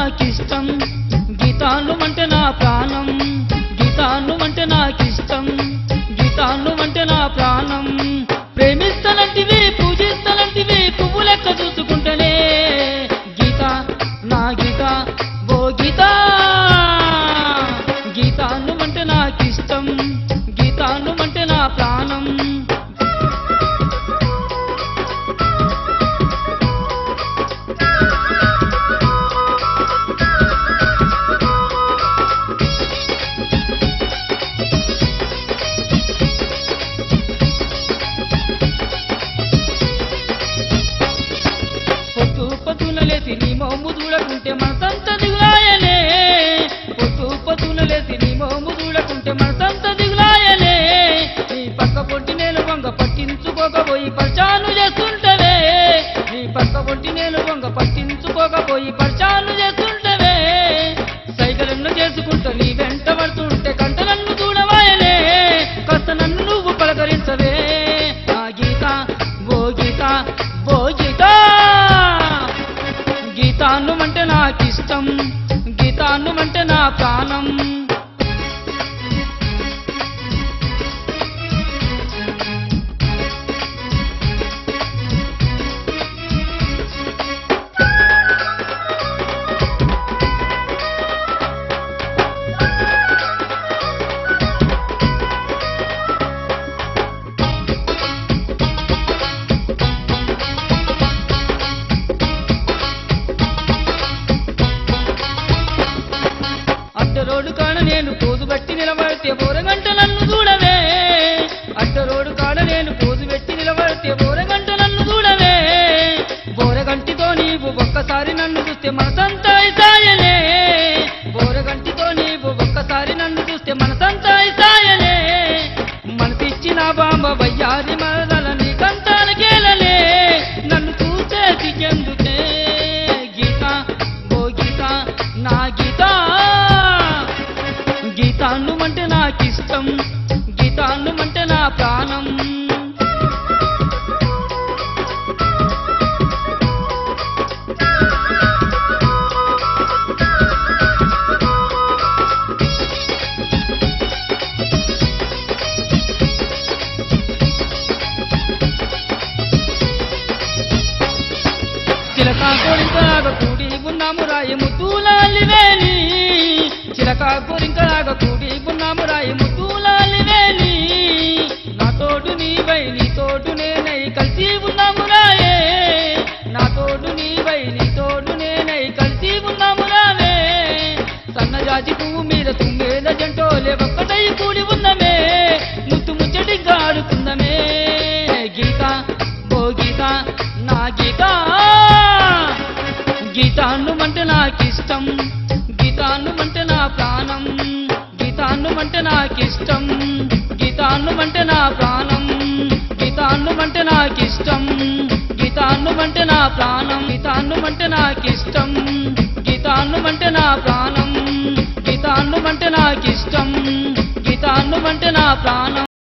నాకిష్టం, గీతాలు అంటే నా ప్రాణం. గీతాలు అంటే నాకిష్టం, గీతాలు అంటే నా ప్రాణం. ప్రేమిస్తలంటివి పూజిస్తలంటివి పువ్వు లెక్క చూసుకుంటేనే గీత నా గీత ఓ గీత. గీతాలు అంటే నాకిష్టం, గీతాలు అంటే నా ప్రాణం. పొద్దునలేసి నీ మోము చూడకుంటే మనసంత దిగులాయనే. పొద్దునలేసి నీ మోము చూడకుంటే మనసంత దిగులాయనే. నీ పక్క పొట్టి నేను వంగ పట్టించుకోకపోయి పరిచాను చేస్తుంటవే. నీ పక్క పొట్టి నేను వంగ పట్టించుకోకపోయి పరిచాను చేస్తుంటవే. సైగలను చేసుకుంటూ నీ వెంట పడుతుంటే కంట నన్ను చూడవాయనే. కాస్త నన్ను నువ్వు పలకరించవే నా గీత ఓ గీత ఓ గీత. గీతాలు అంటే నాకిష్టం, గీతాలు అంటే నా ప్రాణం. అడ్డరోడు కాడ నేను పోజు పెట్టి నిలబడితే బోరగంట నన్ను చూడవే. అడ్డరోడు కాడ నేను పోజు పెట్టి నిలబడితే బోరగంట నన్ను చూడవే. బోరగంటితో నీవు ఒక్కసారి నన్ను చూస్తే మనసంతా ఇసాయనే. బోరగంటితో నీవు ఒక్కసారి నన్ను చూస్తే మనసంతా ఇసాయనే. మనసిచ్చిన బాంబ వయ్యారి మరదల నీ కంటాలకేలనే. నన్ను చూసేది ఎందుకే గీత ఓ గీత నా గీత. గీతాలు అంటే నాకిష్టం, గీతాలు అంటే నా ప్రాణం. చిలకా కోరింకలాగా కూడి ఉన్నాము రాయి ముద్దులాలివేని. చిలకా కోరింకలాగా కూడి ఉన్నాము రాయి ముద్దులాలివేని. నా తోడు నీవై నీ తోడు నేనై కలిసి ఉన్నాము రాయే. నా తోడు నీవై నీ తోడు నేనై కలిసి ఉన్నాము రావే. సన్నజాజి పువ్వు మీద తుంగేల జంటోలే ఒక్కటై కూడి ఉన్నమే. ముత్తు ముచ్చటిగా ఆడుకుందమే గీత ఓ గీత నా గీత. గీతాలు అంటే నాకిష్టం, గీతాలు అంటే నా ప్రాణం. గీతాలు అంటే నాకిష్టం, గీతాలు అంటే నా ప్రాణం. గీతాలు అంటే నాకిష్టం, గీతాలు అంటే నా ప్రాణం. గీతాలు అంటే నాకిష్టం, గీతాలు అంటే నా ప్రాణం. గీతాలు అంటే నాకిష్టం, గీతాలు అంటే నా ప్రాణం.